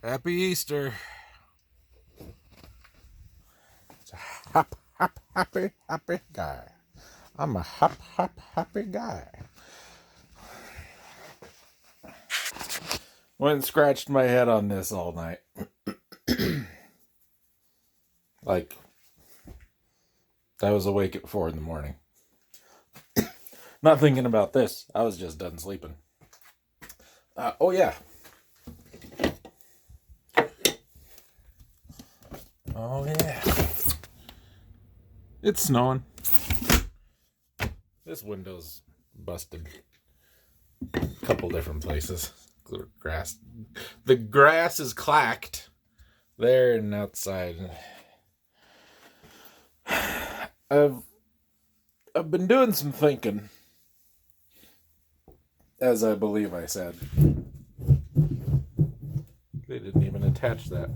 Happy Easter. It's a happy guy. I'm a happy guy. Went and scratched my head on this all night. Like, I was awake at 4 a.m. Not thinking about this. I was just done sleeping. Oh, yeah. Oh, yeah. It's snowing. This window's busted. A couple different places. The grass is clacked there and outside. I've been doing some thinking, as I believe I said. They didn't even attach that.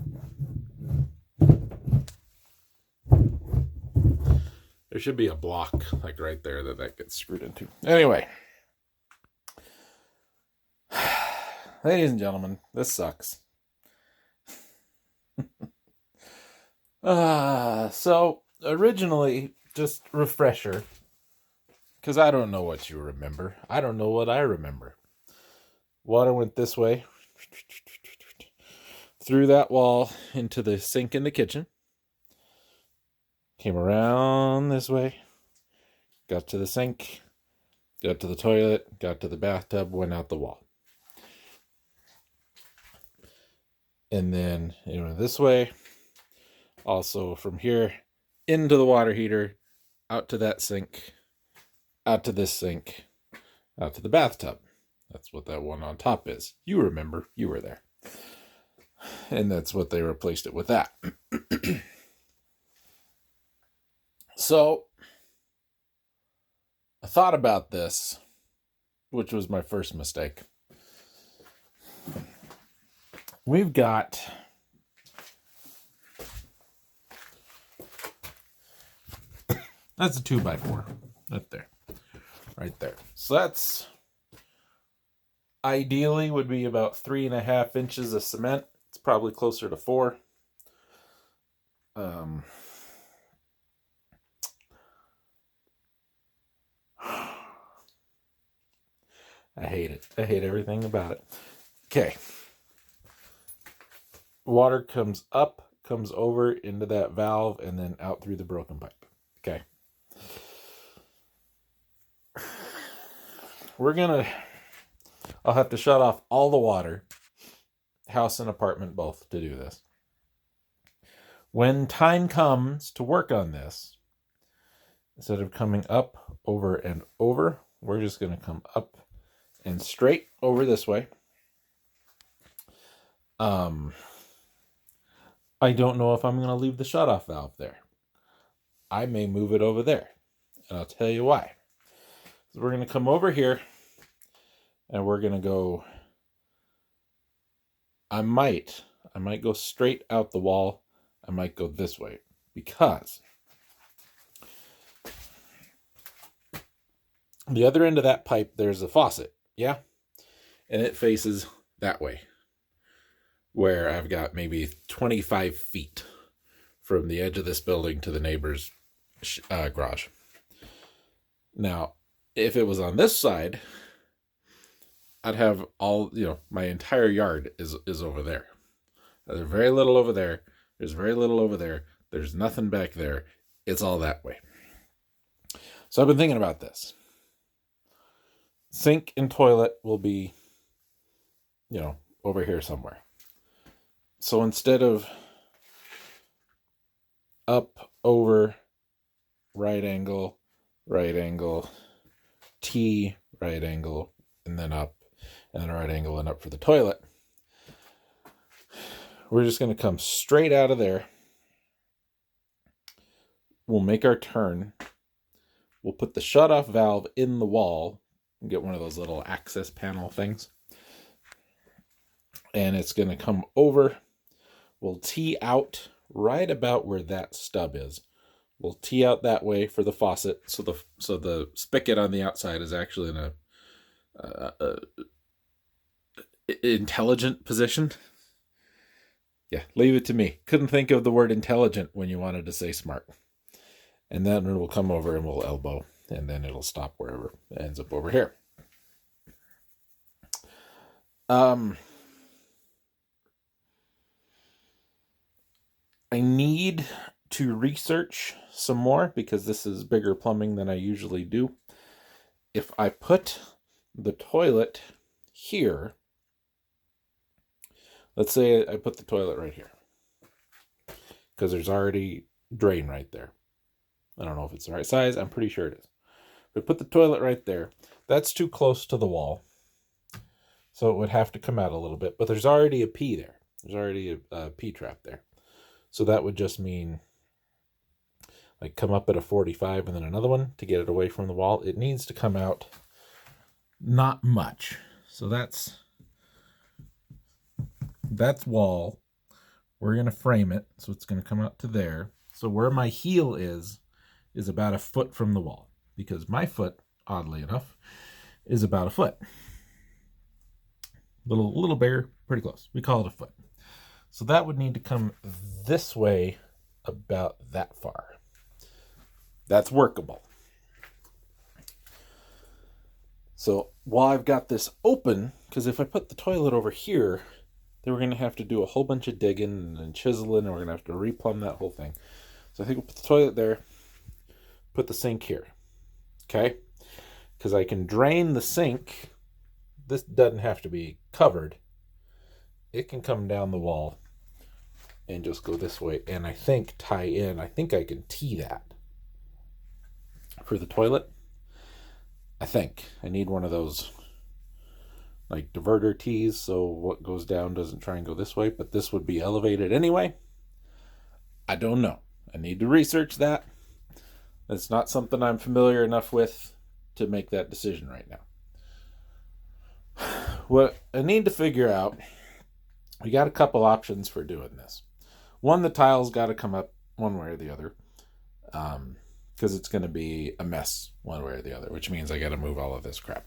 There should be a block, like right there, that gets screwed into. Anyway. Ladies and gentlemen, this sucks. So, originally, just refresher, because I don't know what you remember. I don't know what I remember. Water went this way, through that wall, into the sink in the kitchen. Came around this way, got to the sink, got to the toilet, got to the bathtub, went out the wall. And then it went this way, also from here, into the water heater, out to that sink, out to this sink, out to the bathtub. That's what that one on top is. You remember, you were there. And that's what they replaced it with that. So, I thought about this, which was my first mistake. We've got that's a 2x4 right there. So that's ideally would be about 3.5 inches of cement. It's probably closer to 4. I hate it. I hate everything about it. Okay. Water comes up, comes over into that valve, and then out through the broken pipe. Okay. I'll have to shut off all the water, house and apartment both, to do this. When time comes to work on this, instead of coming up, over, and over, we're just going to come up and straight over this way. I don't know if I'm going to leave the shutoff valve there. I may move it over there. And I'll tell you why. So we're going to come over here. And we're going to go... I might go straight out the wall. I might go this way. Because the other end of that pipe, there's a faucet. Yeah? And it faces that way, where I've got maybe 25 feet from the edge of this building to the neighbor's garage. Now, if it was on this side, I'd have all, my entire yard is over there. There's very little over there. There's very little over there. There's nothing back there. It's all that way. So I've been thinking about this. Sink and toilet will be, over here somewhere. So instead of up, over, right angle, T, right angle, and then up, and then right angle and up for the toilet, we're just going to come straight out of there. We'll make our turn. We'll put the shutoff valve in the wall and get one of those little access panel things. And it's going to come over. We'll tee out right about where that stub is. We'll tee out that way for the faucet. So the spigot on the outside is actually in a intelligent position. Yeah, leave it to me. Couldn't think of the word intelligent when you wanted to say smart. And then it will come over and we'll elbow, and then it'll stop wherever it ends up over here. I need to research some more because this is bigger plumbing than I usually do. If I put the toilet here, let's say I put the toilet right here, because there's already drain right there. I don't know if it's the right size. I'm pretty sure it is. But put the toilet right there. That's too close to the wall. So it would have to come out a little bit. But there's already a P there. There's already a P trap there. So that would just mean like come up at a 45 and then another one to get it away from the wall. It needs to come out not much. So that's wall. We're going to frame it. So it's going to come out to there. So where my heel is about a foot from the wall. Because my foot, oddly enough, is about a foot. Little bigger, pretty close. We call it a foot. So that would need to come this way about that far. That's workable. So while I've got this open, because if I put the toilet over here, then we're going to have to do a whole bunch of digging and chiseling, and we're going to have to replumb that whole thing. So I think we'll put the toilet there, put the sink here. Okay? Because I can drain the sink. This doesn't have to be covered. It can come down the wall and just go this way. And I think tie in. I think I can tee that for the toilet. I think. I need one of those like diverter tees so what goes down doesn't try and go this way. But this would be elevated anyway. I don't know. I need to research that. It's not something I'm familiar enough with to make that decision right now. What I need to figure out, we got a couple options for doing this. One, the tile's got to come up one way or the other, because it's going to be a mess one way or the other, which means I got to move all of this crap,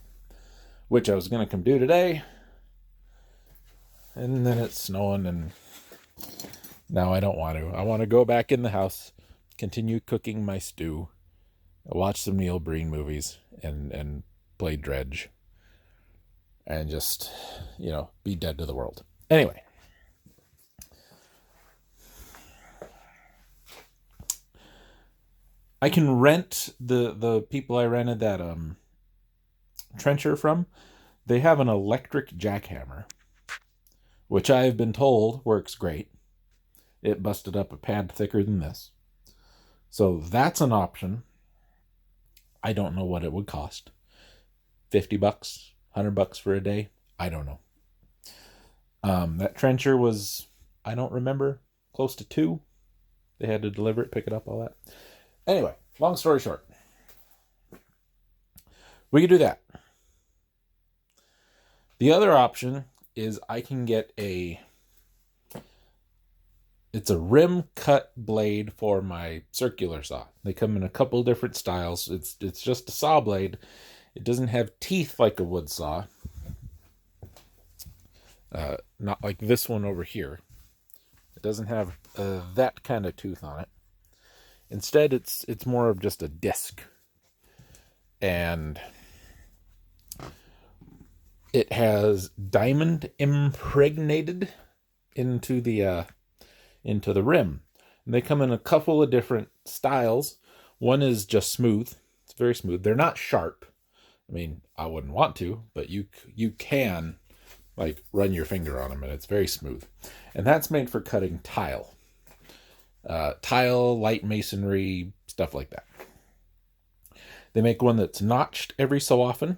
which I was going to come do today, and then it's snowing, and now I don't want to. I want to go back in the house, continue cooking my stew, watch some Neil Breen movies, and play Dredge. And just, be dead to the world. Anyway. I can rent the people I rented that trencher from. They have an electric jackhammer, which I've been told works great. It busted up a pad thicker than this. So that's an option. I don't know what it would cost. $50, $100 for a day. I don't know. That trencher was, I don't remember, close to $2. They had to deliver it, pick it up, all that. Anyway, long story short. We could do that. The other option is I can get it's a rim cut blade for my circular saw. They come in a couple different styles. It's just a saw blade. It doesn't have teeth like a wood saw. Not like this one over here. It doesn't have that kind of tooth on it. Instead, it's more of just a disc. And it has diamond impregnated into the rim. And they come in a couple of different styles. One is just smooth. It's very smooth. They're not sharp. I mean, I wouldn't want to, but you can like run your finger on them, and it's very smooth. And that's made for cutting tile. Tile, light masonry, stuff like that. They make one that's notched every so often,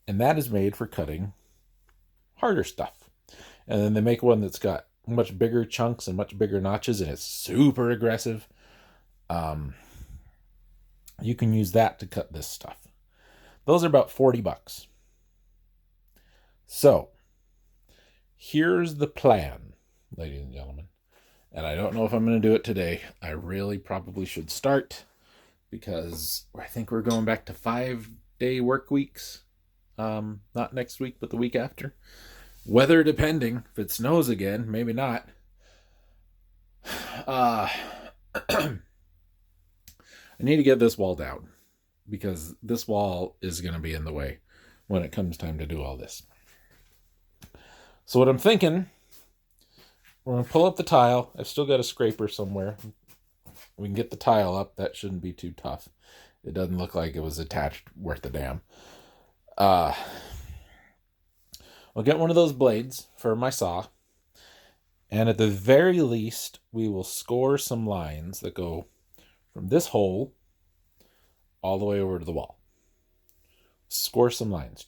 and that is made for cutting harder stuff. And then they make one that's got much bigger chunks and much bigger notches, and it's super aggressive. You can use that to cut this stuff. Those are about $40. So, here's the plan, ladies and gentlemen. And I don't know if I'm going to do it today. I really probably should start, because I think we're going back to 5-day work weeks. Not next week, but the week after. Weather depending. If it snows again, maybe not. Uh, I need to get this wall down because this wall is going to be in the way when it comes time to do all this. So what I'm thinking, we're going to pull up the tile. I've still got a scraper somewhere. We can get the tile up. That shouldn't be too tough. It doesn't look like it was attached worth a damn. I'll get one of those blades for my saw. And at the very least, we will score some lines that go from this hole all the way over to the wall. Score some lines.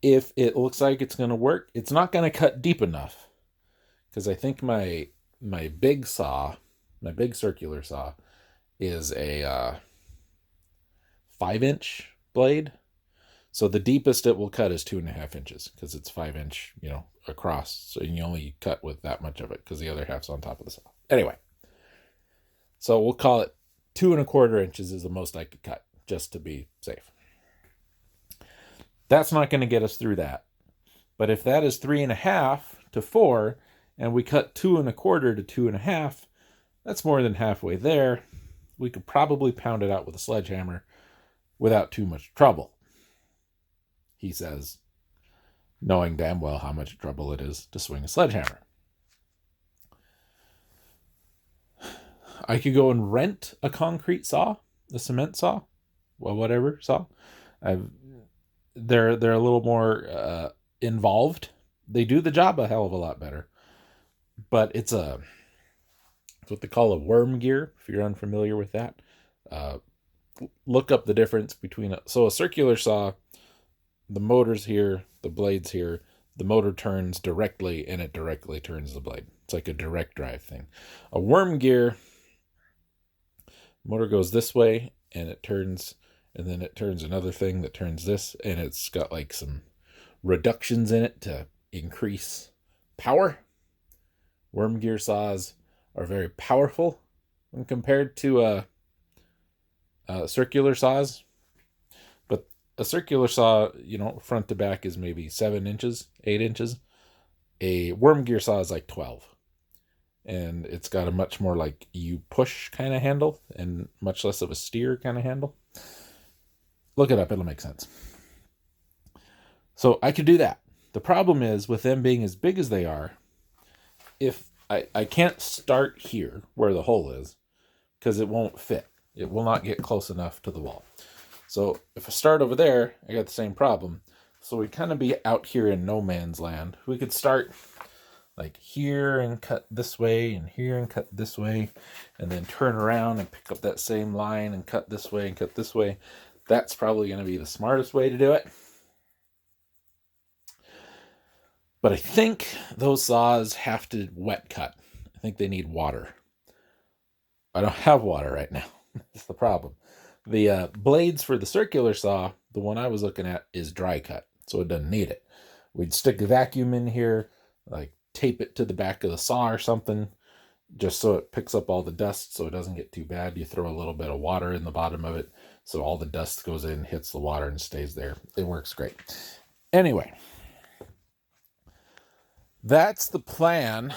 If it looks like it's going to work, it's not going to cut deep enough. Because I think my big saw, my big circular saw, is a 5-inch blade. So the deepest it will cut is 2.5 inches because it's 5-inch, across. So you only cut with that much of it because the other half's on top of the saw. Anyway, so we'll call it 2.25 inches is the most I could cut just to be safe. That's not going to get us through that. But if that is 3.5 to 4, and we cut 2.25 to 2.5, that's more than halfway there. We could probably pound it out with a sledgehammer without too much trouble, he says, knowing damn well how much trouble it is to swing a sledgehammer. I could go and rent a concrete saw, a cement saw, well, whatever saw. They're a little more involved. They do the job a hell of a lot better. But it's what they call a worm gear, if you're unfamiliar with that. Look up the difference between a circular saw, the motor's here, the blade's here, the motor turns directly, and it directly turns the blade. It's like a direct drive thing. A worm gear, motor goes this way, and it turns, and then it turns another thing that turns this, and it's got like some reductions in it to increase power. Worm gear saws are very powerful when compared to circular saws. But a circular saw, front to back is maybe 7 inches, 8 inches. A worm gear saw is like 12. And it's got a much more like you push kind of handle and much less of a steer kind of handle. Look it up, it'll make sense. So I could do that. The problem is with them being as big as they are, if I can't start here where the hole is because it won't fit. It will not get close enough to the wall. So if I start over there, I got the same problem. So we kind of be out here in no man's land. We could start like here and cut this way and here and cut this way and then turn around and pick up that same line and cut this way and cut this way. That's probably going to be the smartest way to do it. But I think those saws have to wet cut. I think they need water. I don't have water right now. That's the problem. The blades for the circular saw, the one I was looking at, is dry cut, so it doesn't need it. We'd stick a vacuum in here, like tape it to the back of the saw or something, just so it picks up all the dust so it doesn't get too bad. You throw a little bit of water in the bottom of it, so all the dust goes in, hits the water, and stays there. It works great. Anyway, that's the plan.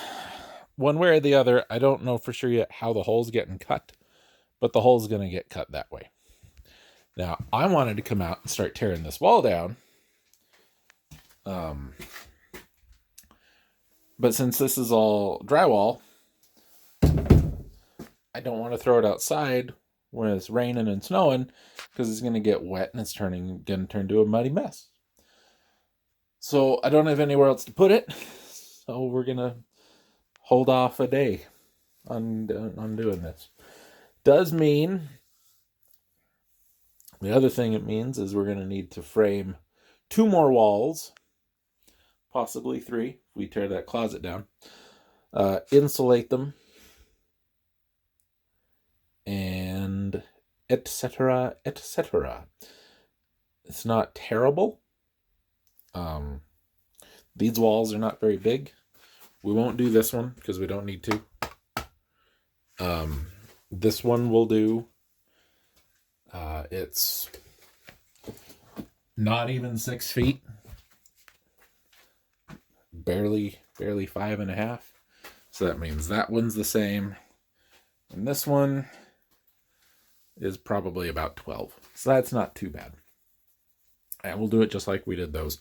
One way or the other, I don't know for sure yet how the hole's getting cut, but the hole's going to get cut that way. Now, I wanted to come out and start tearing this wall down. But since this is all drywall, I don't want to throw it outside when it's raining and snowing because it's going to get wet and it's going to turn to a muddy mess. So I don't have anywhere else to put it. So we're going to hold off a day on doing this. Does mean, the other thing it means is we're going to need to frame 2 more walls, possibly 3, if we tear that closet down, insulate them, and etc., etc. It's not terrible. These walls are not very big. We won't do this one because we don't need to. This one will do. It's not even 6 feet. barely 5.5. So that means that one's the same. And this one is probably about 12. So that's not too bad. And we'll do it just like we did those.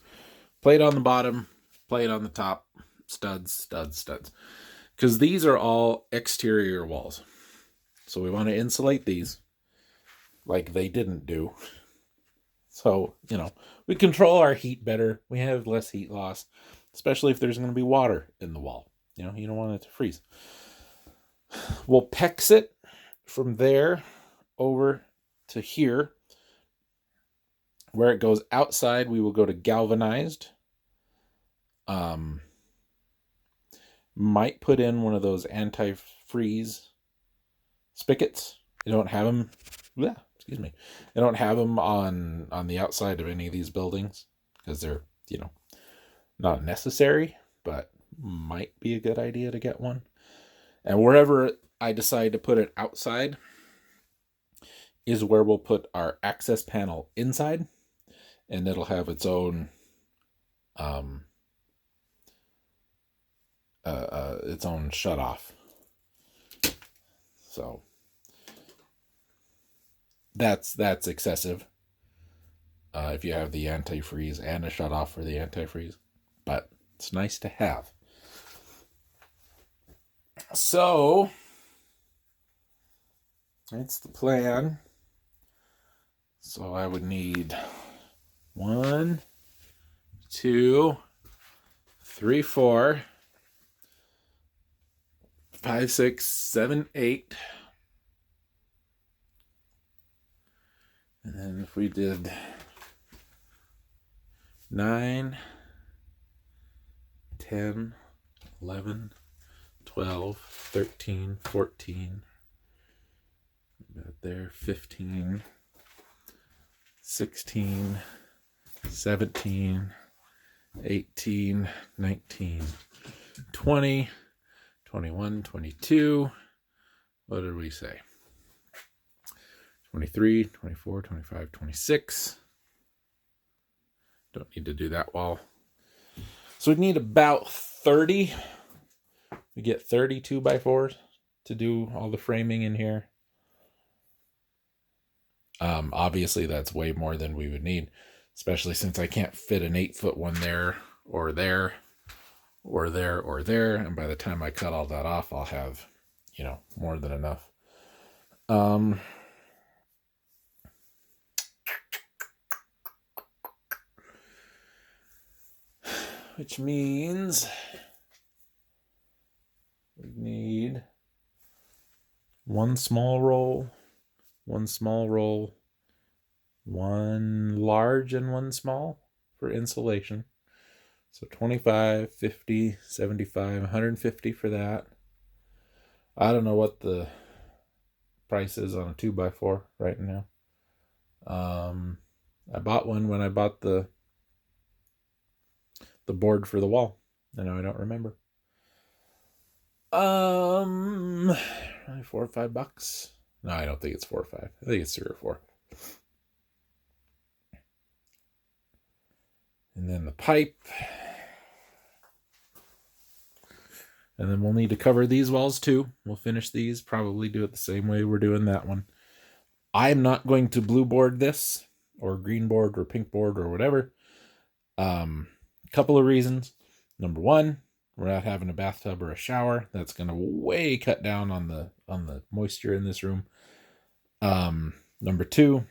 Plate on the bottom, plate on the top, studs, studs, studs. Because these are all exterior walls. So we want to insulate these like they didn't do. So, you know, we control our heat better. We have less heat loss, especially if there's going to be water in the wall. You know, you don't want it to freeze. We'll PEX it from there over to here. Where it goes outside, we will go to galvanized. Might put in one of those anti-freeze spigots. I don't have them. Yeah, excuse me. I don't have them on the outside of any of these buildings because they're, you know, not necessary, but might be a good idea to get one. And wherever I decide to put it outside is where we'll put our access panel inside, and it'll have its own shut off. So that's excessive if you have the antifreeze and a shut off for the antifreeze, but it's nice to have. So that's the plan. So I would need 1, 2, 3, 4, 5, 6, 7, 8. And then if we did 9, 10, 11, 12, 13, 14, about there, 15, 16, 17, 18, 19, 20, 21, 22, what did we say? 23, 24, 25, 26. Don't need to do that wall. So we need about 30. We get 30 2x4s to do all the framing in here. Obviously that's way more than we would need, especially since I can't fit an 8-foot one there or there or there or there. And by the time I cut all that off, I'll have, you know, more than enough. Which means we need one small roll, one small roll, one large and one small for insulation. So 25, 50, 75, 150 for that. I don't know what the price is on a 2x4 right now. I bought one when I bought the board for the wall. I know I don't remember. Probably $4 or $5. No, I don't think it's 4 or 5. I think it's 3 or 4. And then the pipe. And then we'll need to cover these walls too. We'll finish these, probably do it the same way we're doing that one. I'm not going to blue board this, or green board, or pink board, or whatever. Couple of reasons. Number one, we're not having a bathtub or a shower. That's going to way cut down on the moisture in this room. Number two,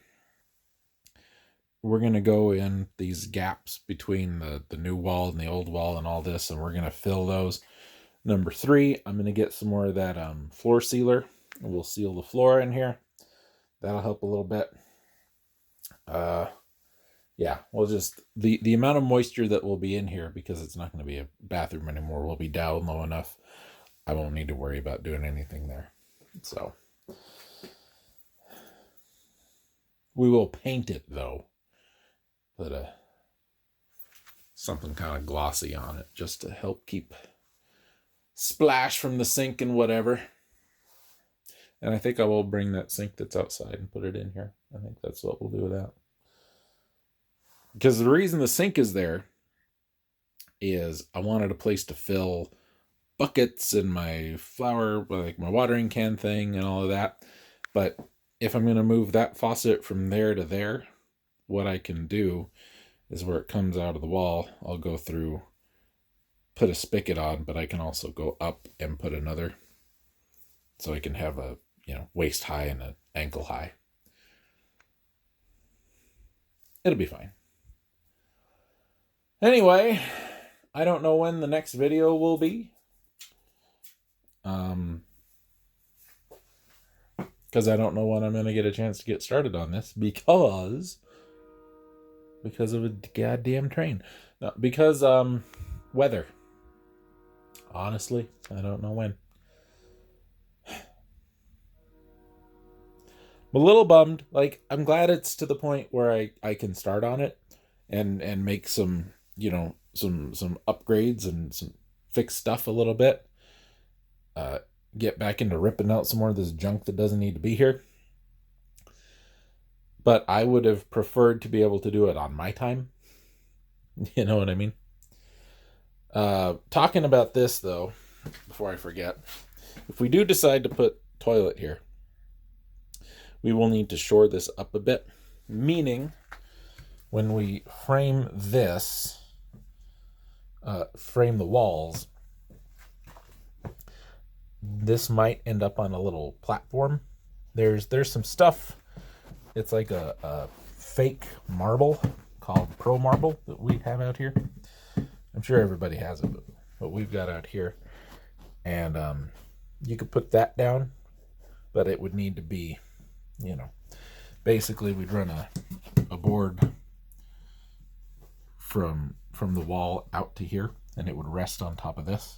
we're going to go in these gaps between the new wall and the old wall and all this, and we're going to fill those. Number three, I'm going to get some more of that floor sealer, and we'll seal the floor in here. That'll help a little bit. Yeah, we'll just, the amount of moisture that will be in here, because it's not going to be a bathroom anymore, will be down low enough. I won't need to worry about doing anything there. So we will paint it though. Put something kind of glossy on it just to help keep splash from the sink and whatever. And I think I will bring that sink that's outside and put it in here. I think that's what we'll do with that. Because the reason the sink is there is I wanted a place to fill buckets and my flower, like my watering can thing and all of that. But if I'm going to move that faucet from there to there, what I can do is where it comes out of the wall, I'll go through, put a spigot on, but I can also go up and put another. So I can have a, waist high and an ankle high. It'll be fine. Anyway, I don't know when the next video will be. Because I don't know when I'm going to get a chance to get started on this because of a goddamn train. No, because weather. Honestly, I don't know when. I'm a little bummed. Like, I'm glad it's to the point where I can start on it and make some, some upgrades and some fix stuff a little bit. Get back into ripping out some more of this junk that doesn't need to be here. But I would have preferred to be able to do it on my time. You know what I mean? Talking about this, though, before I forget, if we do decide to put toilet here, we will need to shore this up a bit. Meaning, when we frame this, frame the walls, this might end up on a little platform. There's some stuff. It's like a fake marble called Pro Marble that we have out here. I'm sure everybody has it, but we've got out here. And you could put that down, but it would need to be, basically we'd run a board from the wall out to here, and it would rest on top of this.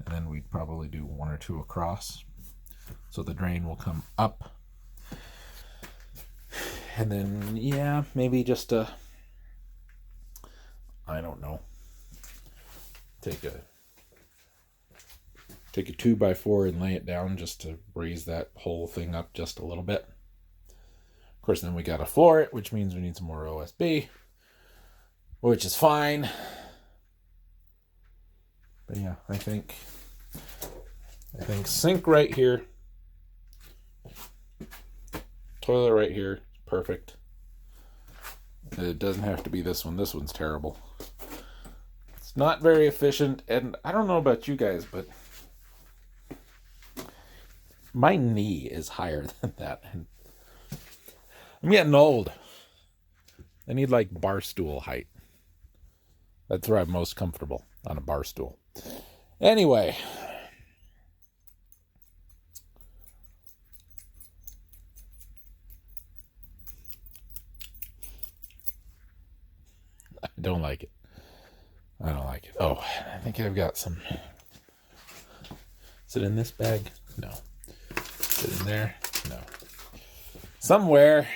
And then we'd probably do one or two across. So the drain will come up. And then, maybe just I don't know. Take a 2x4 and lay it down just to raise that whole thing up just a little bit. Of course, then we got to floor it, which means we need some more OSB, which is fine. But yeah, I think sink right here, toilet right here, perfect. It doesn't have to be this one. This one's terrible. It's not very efficient, and I don't know about you guys, but my knee is higher than that. And I'm getting old. I need like bar stool height. That's where I'm most comfortable, on a bar stool. Anyway. I don't like it. Oh, I think I've got some. Is it in this bag? No. Is it in there? No. Somewhere.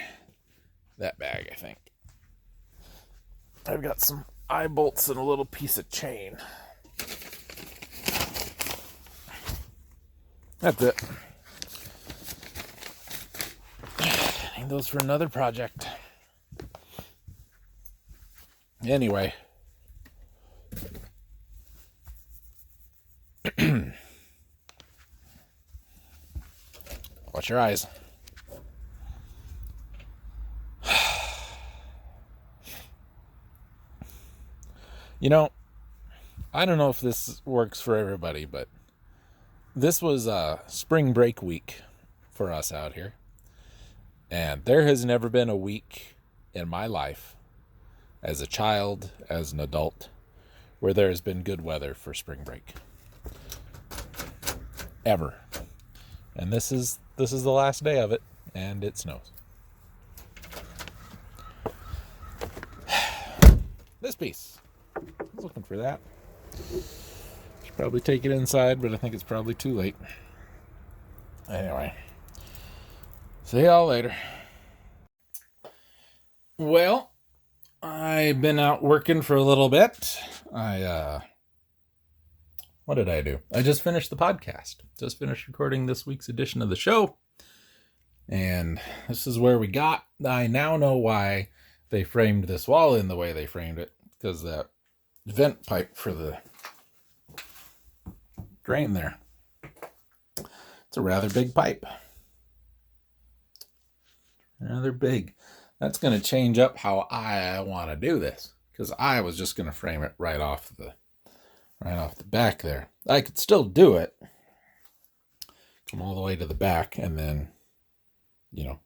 That bag, I think. I've got some eye bolts and a little piece of chain. That's it. I need those for another project. Anyway. Watch your eyes. I don't know if this works for everybody, but this was spring break week for us out here. And there has never been a week in my life, as a child, as an adult, where there has been good weather for spring break. Ever. And this is the last day of it, and it snows. This piece. I was looking for that. Should probably take it inside, but I think it's probably too late. Anyway. See y'all later. Well, I've been out working for a little bit. What did I do? I just finished the podcast. Just finished recording this week's edition of the show. And this is where we got. I now know why they framed this wall in the way they framed it. Because that vent pipe for the drain there. It's a rather big pipe. Rather big. That's going to change up how I want to do this, because I was just going to frame it right off the back there. I could still do it. Come all the way to the back, and then, you know,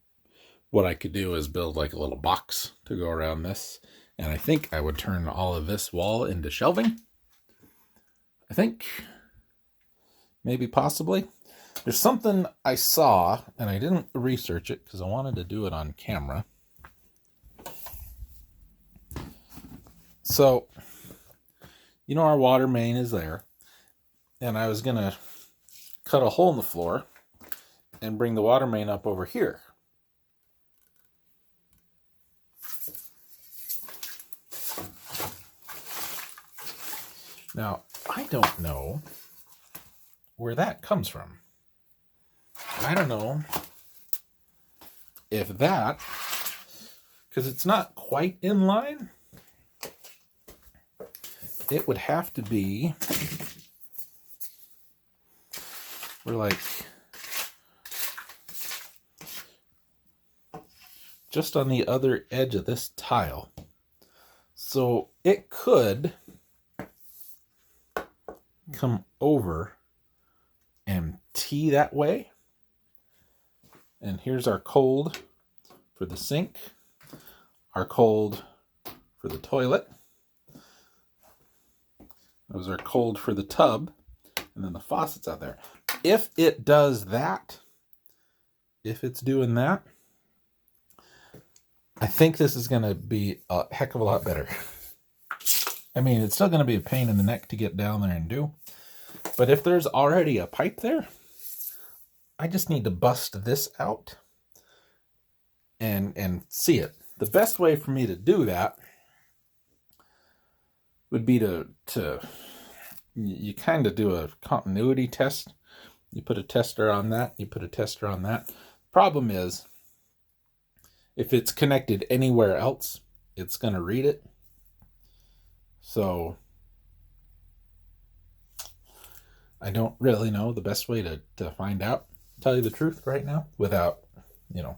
what I could do is build like a little box to go around this. And I think I would turn all of this wall into shelving. I think. Maybe, possibly. There's something I saw, and I didn't research it because I wanted to do it on camera. So, you know, our water main is there. And I was going to cut a hole in the floor and bring the water main up over here. Now, I don't know where that comes from. I don't know if that, because it's not quite in line, it would have to be, we're like, just on the other edge of this tile. So it could come over and tee that way. And here's our cold for the sink, our cold for the toilet. Those are cold for the tub, and then the faucet's out there. If it does that, if it's doing that, I think this is going to be a heck of a lot better. I mean, it's still going to be a pain in the neck to get down there and do. But if there's already a pipe there, I just need to bust this out and see it. The best way for me to do that would be to you kind of do a continuity test. You put a tester on that, you put a tester on that. Problem is, if it's connected anywhere else, it's going to read it. So I don't really know the best way to find out, tell you the truth right now, without, you know.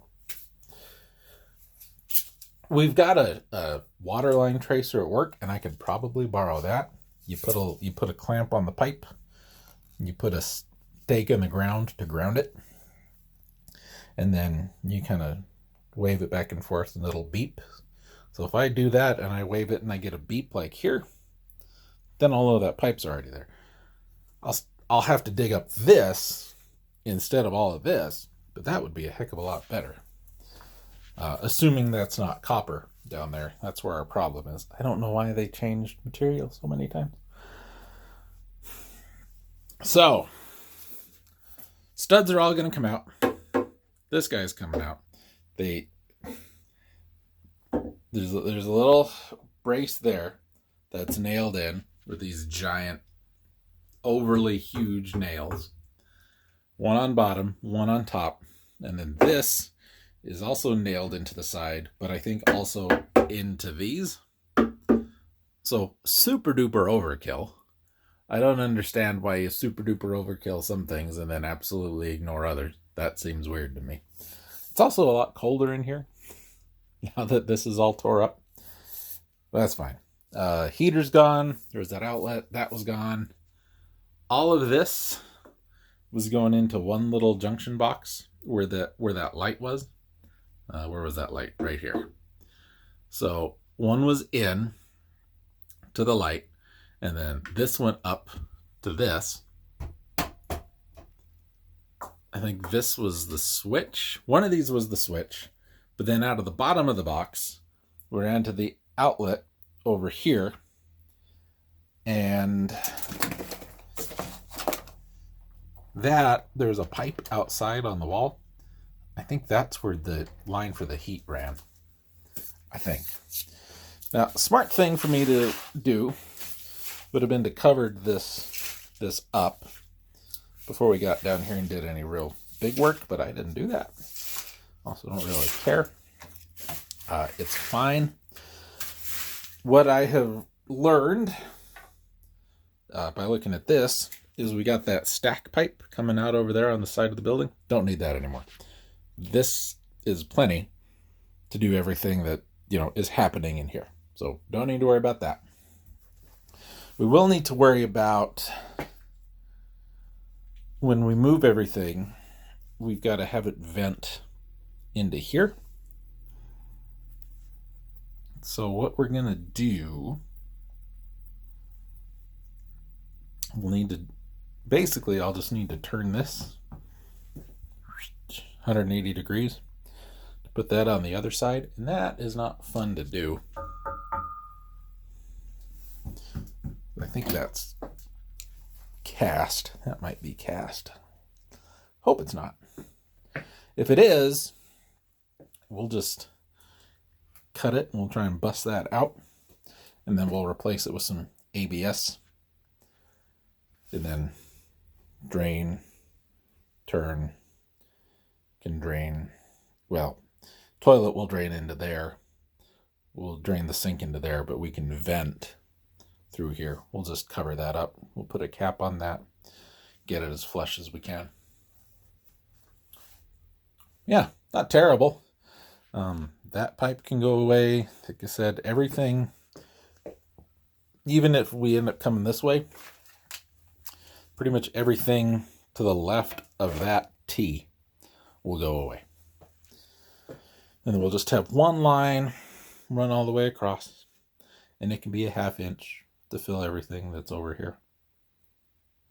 We've got a water line tracer at work, and I could probably borrow that. You put a clamp on the pipe, you put a stake in the ground to ground it, and then you kind of wave it back and forth and it'll beep. So if I do that and I wave it and I get a beep like here, then I'll know that pipe's already there. I'll have to dig up this instead of all of this, but that would be a heck of a lot better. Assuming that's not copper down there. That's where our problem is. I don't know why they changed material so many times. So, studs are all going to come out. This guy's coming out. There's a little brace there that's nailed in with these giant, overly huge nails. One on bottom, one on top, and then this is also nailed into the side, but I think also into these. So super duper overkill. I don't understand why you super duper overkill some things and then absolutely ignore others. That seems weird to me. It's also a lot colder in here now that this is all tore up. But that's fine. Heater's gone. There's that outlet. That was gone. All of this was going into one little junction box where that light was. Where was that light? Right here. So one was in to the light, and then this went up to this. I think this was the switch. One of these was the switch, but then out of the bottom of the box, we ran to the outlet over here, and that there's a pipe outside on the wall. I think that's where the line for the heat ran. I think. Now, smart thing for me to do would have been to cover this up before we got down here and did any real big work, but I didn't do that. Also, don't really care. It's fine. What I have learned by looking at this is we got that stack pipe coming out over there on the side of the building. Don't need that anymore. This is plenty to do everything that, is happening in here. So don't need to worry about that. We will need to worry about when we move everything, we've got to have it vent into here. So what we're going to do, we'll need to, basically I'll just need to turn this 180 degrees to put that on the other side, and that is not fun to do. I think that's cast. That might be cast. Hope it's not. If it is, we'll just cut it and we'll try and bust that out, and then we'll replace it with some ABS, and then drain, turn, can drain. Well, toilet will drain into there. We'll drain the sink into there, but we can vent through here. We'll just cover that up. We'll put a cap on that, get it as flush as we can. Yeah, not terrible. That pipe can go away. Like I said, everything, even if we end up coming this way, pretty much everything to the left of that T will go away. And then we'll just have one line run all the way across, and it can be a 1/2 inch to fill everything that's over here.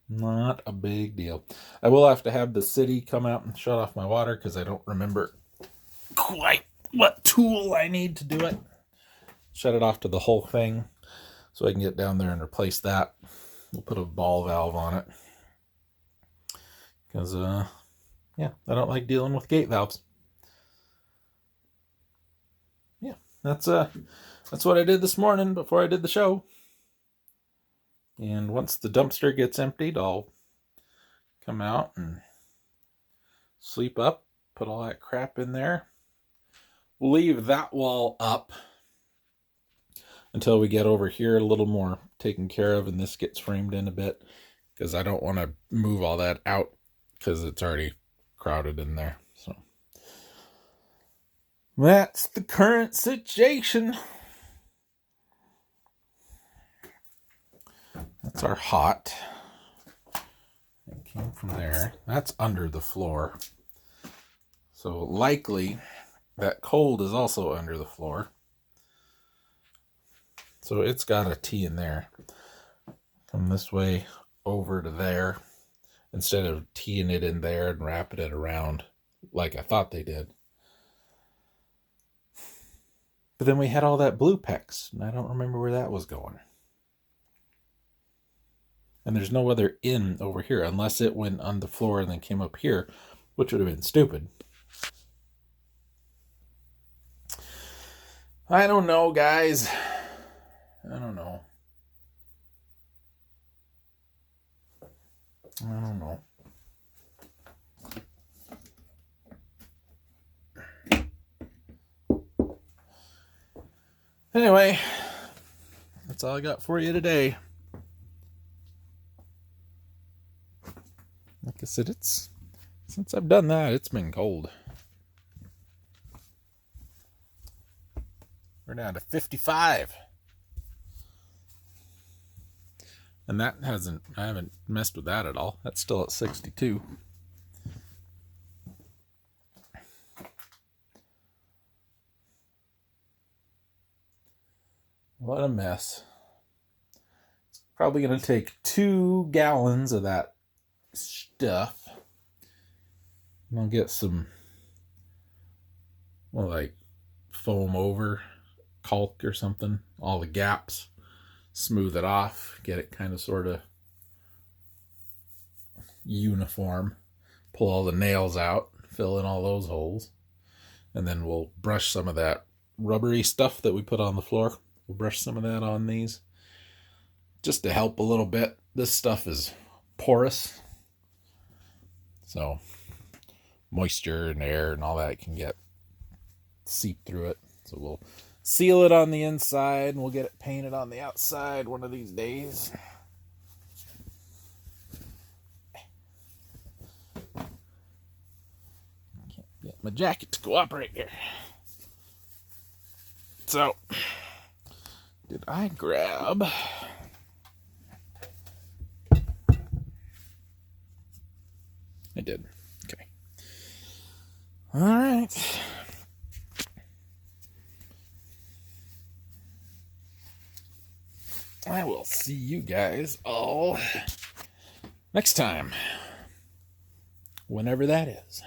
Not a big deal. I will have to have the city come out and shut off my water because I don't remember quite what tool I need to do it. Shut it off to the whole thing so I can get down there and replace that. We'll put a ball valve on it because, yeah, I don't like dealing with gate valves. Yeah, that's what I did this morning before I did the show. And once the dumpster gets emptied, I'll come out and sweep up, put all that crap in there. We'll leave that wall up until we get over here a little more taken care of and this gets framed in a bit, because I don't want to move all that out because it's already crowded in there. So that's the current situation. That's our hot. It came from there. That's under the floor. So likely that cold is also under the floor. So it's got a T in there. Come this way over to there instead of teeing it in there and wrapping it around like I thought they did. But then we had all that blue PEX, and I don't remember where that was going. And there's no other in over here unless it went on the floor and then came up here, which would have been stupid. I don't know, guys. I don't know. Anyway, that's all I got for you today. Like I said, since I've done that, it's been cold. We're down to 55. And I haven't messed with that at all. That's still at 62. What a mess. It's probably going to take 2 gallons of that stuff. And I'll get some, like foam over, caulk or something, all the gaps, smooth it off, get it kind of sort of uniform, pull all the nails out, fill in all those holes, and then we'll brush some of that rubbery stuff that we put on the floor. We'll brush some of that on these just to help a little bit. This stuff is porous, so moisture and air and all that can get seep through it. So we'll seal it on the inside, and we'll get it painted on the outside one of these days. Can't get my jacket to cooperate here. So, did I grab... I did. Okay. All right. I will see you guys all next time, whenever that is.